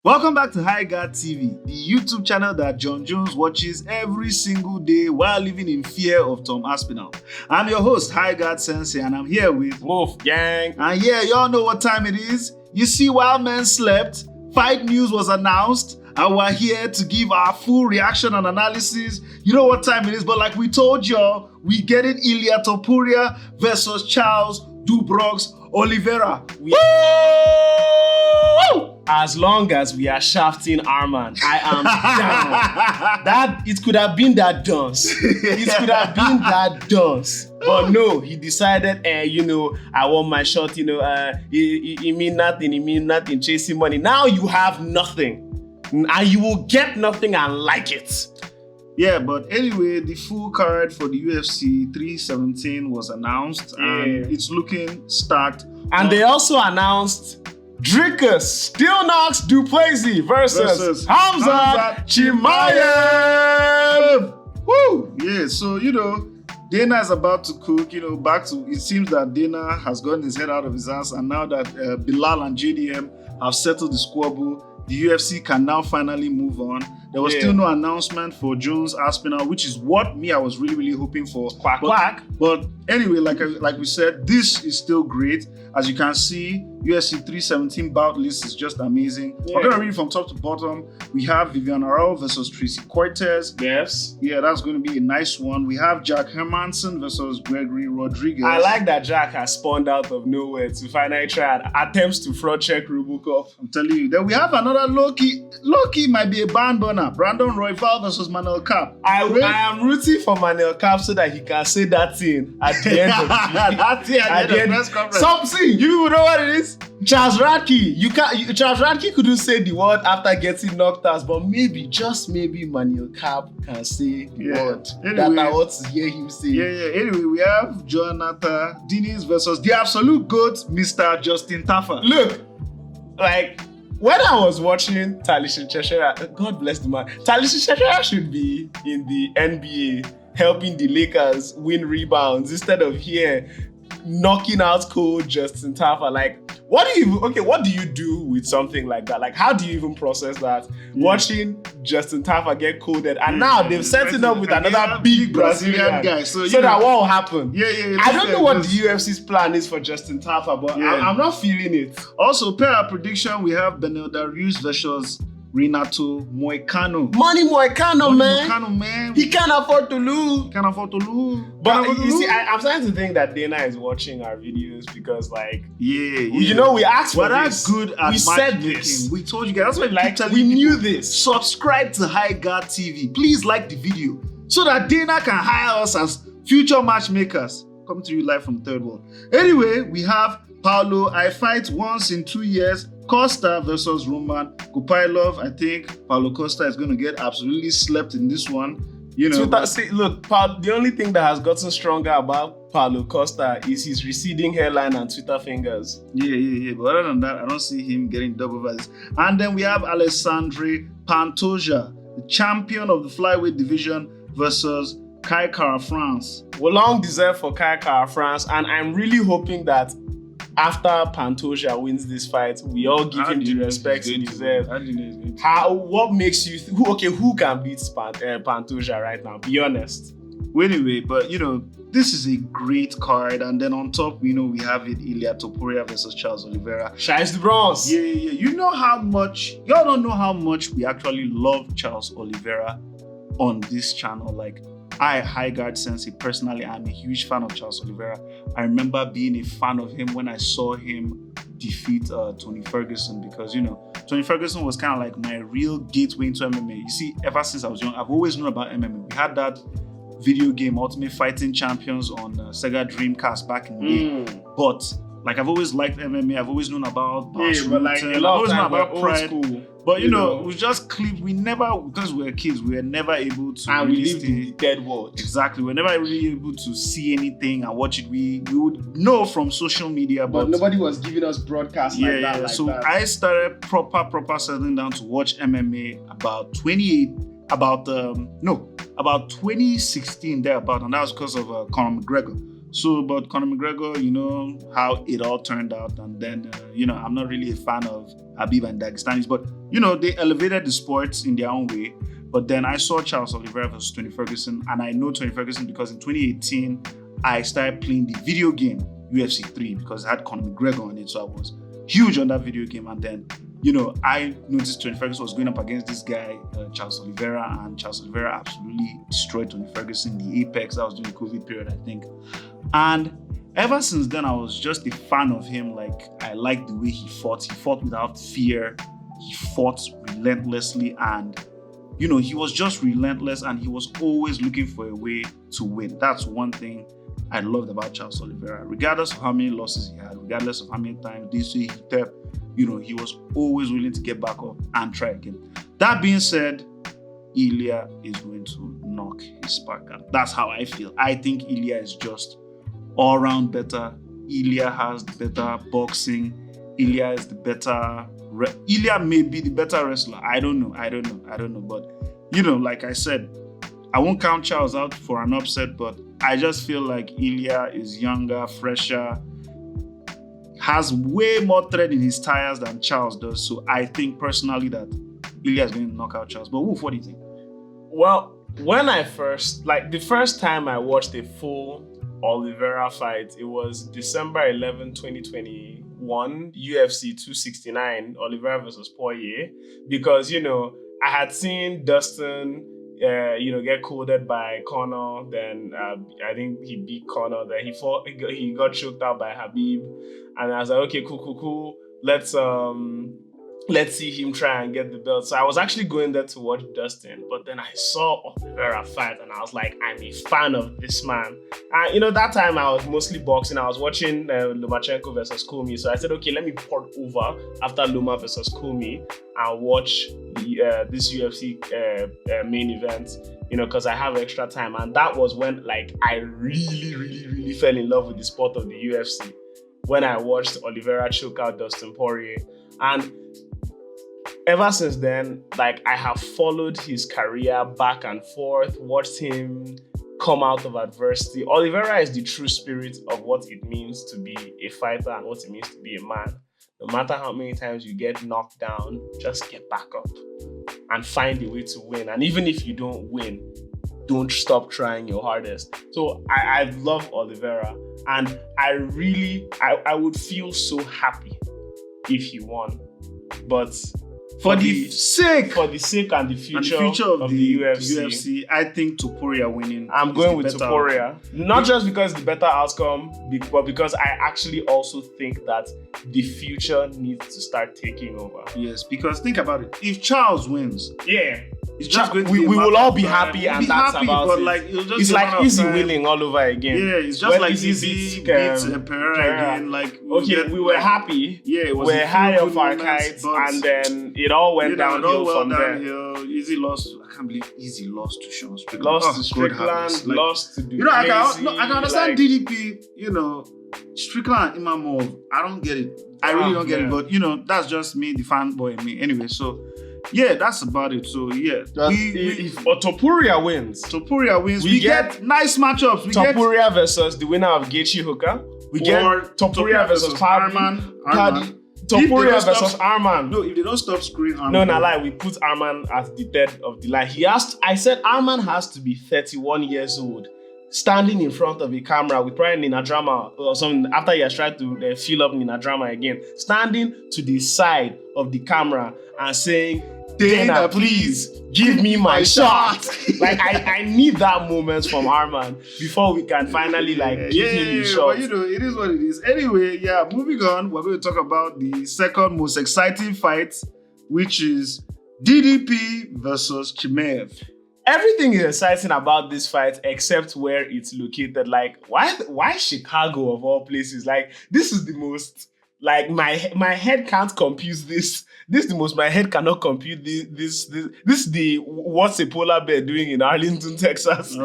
Welcome back to High Guard TV, the YouTube channel that John Jones watches every single day while living in fear of Tom Aspinall. I'm your host, High Guard Sensei, and I'm here with Wolf Gang. And yeah, y'all know what time it is. You see, while men slept, fight news was announced, and we're here to give our full reaction and analysis. You know what time it is, but like we told y'all, we getting Ilia Topuria versus Charles Du Plessis Oliveira. As long as we are shafting Arman, I am down. That it could have been that dance. It could have been that dance. But no, he decided, I want my shot, it mean nothing, chasing money. Now you have nothing. And you will get nothing and like it. Yeah, but anyway, the full card for the UFC 317 was announced, and it's looking stacked. And they also announced Dricus Du Plessis versus Khamzat Chimaev. Woo! Yeah, so Dana is about to cook. It seems that Dana has gotten his head out of his ass, and now that Bilal and JDM have settled the squabble, the UFC can now finally move on. There was still no announcement for Jones Aspinall, which is what I was really, really hoping for. Quack. But anyway, like we said, this is still great. As you can see, UFC 317 bout list is just amazing. We're going to read it from top to bottom. We have Vivian Arau versus Tracy Cortez. Yes. Yeah, that's going to be a nice one. We have Jack Hermanson versus Gregory Rodriguez. I like that Jack has spawned out of nowhere to finally try attempts to fraud check Rubukov. I'm telling you. Then we have another low-key might be a barn burner. Brandon Royval versus Manuel Cap. I am rooting for Manuel Cap so that he can say that thing at the end of the that thing at the end of the press conference. Something, you know what it is? Charles Radke. Charles Radke couldn't say the word after getting knocked out, but maybe, just maybe, Manuel Cap can say the word that I want to hear him say. Anyway, we have Jonathan Diniz versus the absolute GOAT, Mr. Justin Tafa. Look, when I was watching Talisha Cheshire, God bless the man, Talisha Cheshire should be in the NBA helping the Lakers win rebounds instead of here knocking out cold Justin Tafa. What do you do with something like that? How do you even process that? Watching Justin Tafa get coded, and now they've set it up with another big Brazilian guy. So that what will happen? I don't know what the UFC's plan is for Justin Tafa, but I'm not feeling it. Also, per our prediction, we have Benel Darius versus Renato Moicano. Money Moicano, man. He can't afford to lose. But you see, I'm starting to think that Dana is watching our videos because, we asked for this. We're good at matchmaking. We told you guys. That's why we knew this. Subscribe to High Guard TV. Please like the video so that Dana can hire us as future matchmakers. Coming to you live from Third World. Anyway, we have Paulo. I fight once in 2 years. Costa versus Roman Kupailov. I think Paulo Costa is going to get absolutely slept in this one. The only thing that has gotten stronger about Paulo Costa is his receding hairline and Twitter fingers. Yeah. But other than that, I don't see him getting double over this. And then we have Alexandre Pantoja, the champion of the flyweight division, versus Kai Kara-France. Well, long deserved for Kai Kara-France, and I'm really hoping that after Pantoja wins this fight, we all give him the respect he deserves. What makes you who can beat Pantoja right now? Be honest. Well, anyway, but this is a great card, and then on top, we have it Ilia Topuria versus Charles Oliveira. Shies the bronze. Yeah. You know how much y'all don't know how much we actually love Charles Oliveira on this channel. High Guard Sensei, personally, I'm a huge fan of Charles Oliveira. I remember being a fan of him when I saw him defeat Tony Ferguson, because, Tony Ferguson was kind of like my real gateway into MMA. You see, ever since I was young, I've always known about MMA. We had that video game, Ultimate Fighting Champions, on Sega Dreamcast back in the day. But, I've always liked MMA. I've always known about I've always known about Pride. School. But we just clipped. We never, because we were kids, we were never able to. And we lived in the dead world. Exactly. We were never really able to see anything and watch it. We would know from social media, but nobody was giving us broadcasts like that. So I started proper settling down to watch MMA about 2016 thereabout, and that was because of Conor McGregor. So, but Conor McGregor, you know how it all turned out, and then I'm not really a fan of Habib and Dagestanis, but they elevated the sports in their own way. But then I saw Charles Oliveira versus Tony Ferguson, and I know Tony Ferguson because in 2018 I started playing the video game UFC 3 because it had Conor McGregor on it, so I was huge on that video game. And then I noticed Tony Ferguson was going up against this guy, Charles Oliveira, and Charles Oliveira absolutely destroyed Tony Ferguson in the Apex. That was during the COVID period, I think. And ever since then, I was just a fan of him. Like, I liked the way he fought. He fought without fear. He fought relentlessly, and he was just relentless, and he was always looking for a way to win. That's one thing I loved about Charles Oliveira. Regardless of how many losses he had, regardless of how many times this way he tapped, he was always willing to get back up and try again. That being said, Ilia is going to knock his spark out. That's how I feel. I think Ilia is just all around better. Ilia has the better boxing. Ilia is the better. Ilia may be the better wrestler. I don't know. But like I said, I won't count Charles out for an upset. But I just feel like Ilia is younger, fresher, has way more tread in his tires than Charles does. So I think personally that Ilia is going to knock out Charles. But Wolf, what do you think? Well, when the first time I watched a full Oliveira fight, it was December 11, 2021, UFC 269, Oliveira versus Poirier, because, I had seen Dustin, get coded by Conor, then I think he beat Conor, then he got choked out by Habib, and I was like, okay, cool, let's see him try and get the belt. So I was actually going there to watch Dustin, but then I saw Oliveira fight and I was like, I'm a fan of this man. And that time I was mostly boxing. I was watching Lomachenko versus Comey. So I said, okay, let me port over after Loma versus Comey and watch this UFC main event, because I have extra time. And that was when I really, really, really fell in love with the sport of the UFC, when I watched Oliveira choke out Dustin Poirier. And ever since then, I have followed his career back and forth, watched him come out of adversity. Oliveira is the true spirit of what it means to be a fighter and what it means to be a man. No matter how many times you get knocked down, just get back up and find a way to win. And even if you don't win, don't stop trying your hardest. So I love Oliveira, and I would feel so happy if he won. But for the sake and the future of the UFC, I think Topuria winning. I'm going with Topuria. Not just because it's the better outcome, but because I actually also think that the future needs to start taking over. Yes, because think about it. If Charles wins, it's just going to we will all be happy, and that's happy, about but it. It's like easy winning all over again. Yeah, it's just like easy beats Pereira again. We were happy. Yeah, it was. We're high off our kites, and then it all went downhill from there. Easy lost. I can't believe Easy lost to Sean Strickland. Lost to Strickland. Lost to Du I Plessis. can understand DDP. Strickland and Imamov. I don't get it. I really don't get it. But that's just me, the fanboy in me. Anyway, so. Yeah, that's about it. So yeah, if Topuria wins, we get nice matchups. Topuria versus the winner of Gaethje Hooker. We get Topuria versus Arman. Topuria versus Arman. No, if they don't stop screwing Arman. No, lie. We put Arman at the third of the line. I said Arman has to be 31 years old, standing in front of a camera with probably Nina Drama or something after he has tried to fill up Nina Drama again, standing to the side of the camera and saying, Dana, please give me my shot. I need that moment from Arman before we can finally give him his shot. But it is what it is. Anyway, moving on, we're going to talk about the second most exciting fight, which is DDP versus Chimaev. Everything is exciting about this fight except where it's located. Why Chicago of all places? This is the most my head can't compute this. This is the most my head cannot compute this is the what's a polar bear doing in Arlington, Texas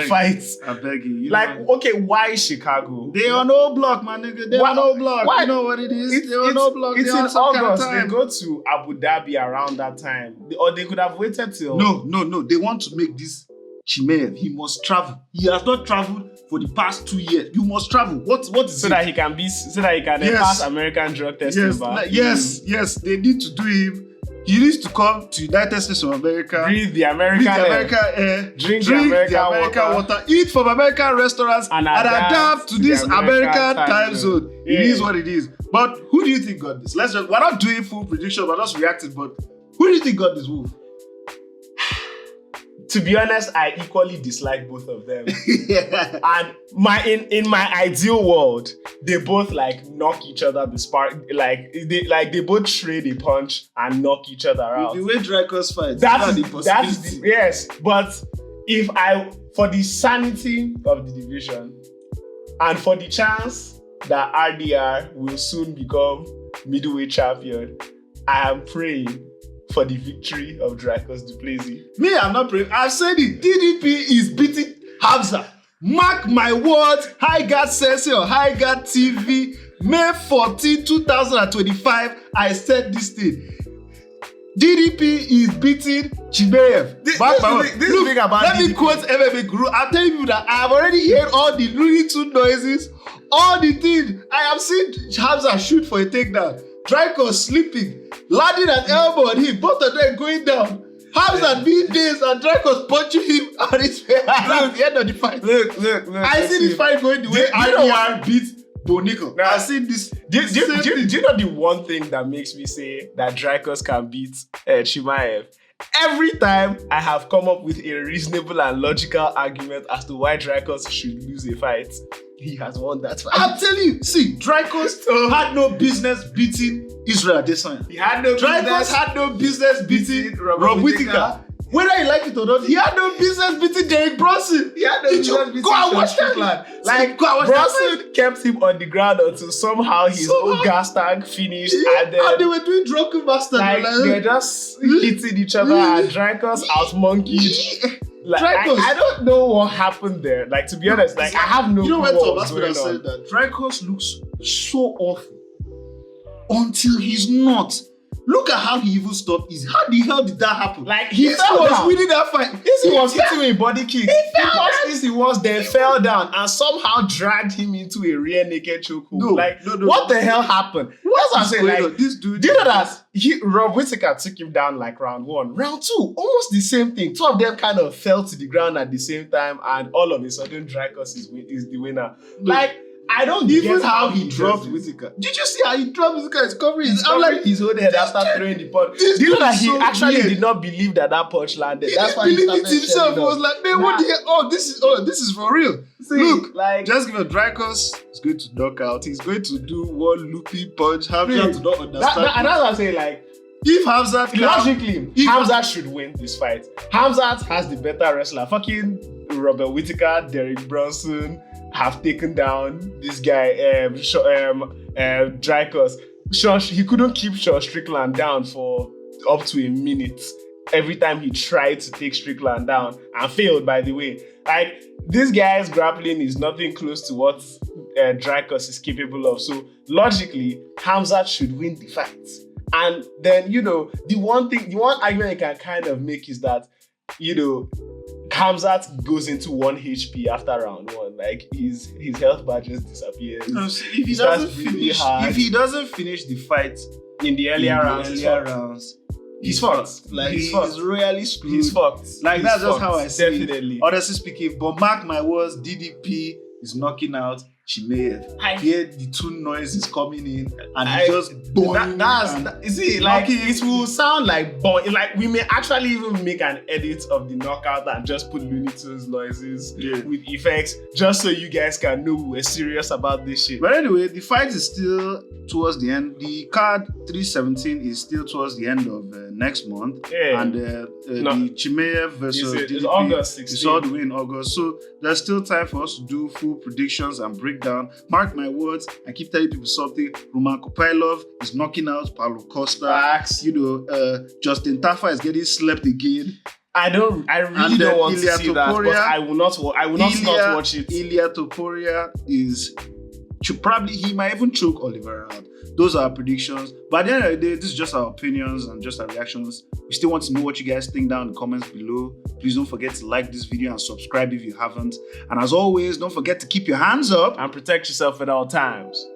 fights. I beg you. Okay, why Chicago? They on no block, my nigga. They on no block. Why? You know what it is? They on no block. It's in August. They go to Abu Dhabi around that time. Or they could have waited till... No. They want to make this Chimaev, he must travel. He has not traveled for the past 2 years. You must travel. What is so it? that he can pass American drug testing. Yes. They need to do him. He needs to come to United States of America. Breathe the American air. Drink the American water. Eat from American restaurants and adapt to this American time zone. Yeah. It is what it is. But who do you think got this? We're not doing full prediction, we're just reacting. But who do you think got this move? To be honest, I equally dislike both of them. And in my ideal world, they both like knock each other the spark. They both trade a punch and knock each other out. The way Dricus fights, that's yes. But for the sanity of the division and for the chance that RDR will soon become middleweight champion, I am praying for the victory of Dricus Du Plessis. Me, I'm not praying. I've said it. DDP is beating Khamzat. Mark my words. High Guard Sensei on High Guard TV. May 14, 2025. I said this thing. DDP is beating Chimaev. Let me quote MMA Guru. I'm telling you that I have already heard all the Looney Tunes noises, all the things. I have seen Khamzat shoot for a takedown. Dricus sleeping, landing an elbow on him, both of them going down. Khamzat being dazed and Dricus punching him on his face at the end of the fight. Look. I see this fight going the way RDR beat Bonico. Now, I see this. Do you know the one thing that makes me say that Dricus can beat Chimaev? Every time I have come up with a reasonable and logical argument as to why Dricus should lose a fight, he has won that fight. I'm telling you, see, Dricus had no business beating Israel Adesanya. Dricus had no business beating Rob Whittaker. Whether you like it or not, he had no business beating Derek Brunson. He had no business beating Go and watch that. Brunson kept him on the ground until somehow his own gas tank finished. And they were doing drunken bastard. They were just hitting each other and Dricus out-monkeyed. I don't know what happened there. Like, to be honest, I have no clue what was going on. Said that Dricus looks so awful until he's not. Look at how he even stopped. How the hell did that happen? Like, he was winning that fight. He was hitting with body kicks. He was then fell down and somehow dragged him into a rear naked chokehold. What the hell happened? That's what I'm saying. Like, this dude. Do you know that Rob Whittaker took him down like round 1? Round 2, almost the same thing. Two of them kind of fell to the ground at the same time, and all of a sudden Dricus is the winner. I don't even how he dropped Whittaker. Did you see how he dropped Whittaker? He's covering his own head after throwing the punch. Do you know that he actually did not believe that punch landed? That's why he started himself. He was like, man, what the hell? This is for real. See, look, just give a Dricus. He's going to knock out. He's going to do one loopy punch. Khamzat to not understand. And that's what I'm saying. If Khamzat logically, Khamzat should win this fight. Khamzat has the better wrestler. Fucking Robert Whittaker, Derek Brunson have taken down this guy, Dricus. He couldn't keep Sean Strickland down for up to a minute every time he tried to take Strickland down and failed, by the way. Like, this guy's grappling is nothing close to what Dricus is capable of. So logically, Khamzat should win the fight. And then, the one argument you can kind of make is that, Khamzat goes into 1 HP after round 1. Like, his health bar just disappears. No, if he doesn't finish the fight in the earlier rounds, he's fucked. Like, he's royally screwed. He's fucked. Like, that's just how I see Definitely. it. Honestly speaking, but mark my words, DDP is knocking out Chimaev. I hear the two noises coming in, and he just boing. It will sound like boing. Like, we may actually even make an edit of the knockout and just put Looney Tunes noises with effects, just so you guys can know we're serious about this shit. But anyway, the fight is still towards the end. The card 317 is still towards the end of next month, and the Chimaev versus DDP is August 16th. It's all the way in August, so there's still time for us to do full predictions and breakdown. Mark my words, I keep telling people something. Roman Kopylov is knocking out Paulo Costa. Facts. Justin Tafa is getting slept again. I really don't want to see that, but I will not watch it. Ilia Topuria is Probably he might even choke Oliveira out. Those are our predictions. But at the end of the day, this is just our opinions and just our reactions. We still want to know what you guys think down in the comments below. Please don't forget to like this video and subscribe if you haven't. And as always, don't forget to keep your hands up and protect yourself at all times.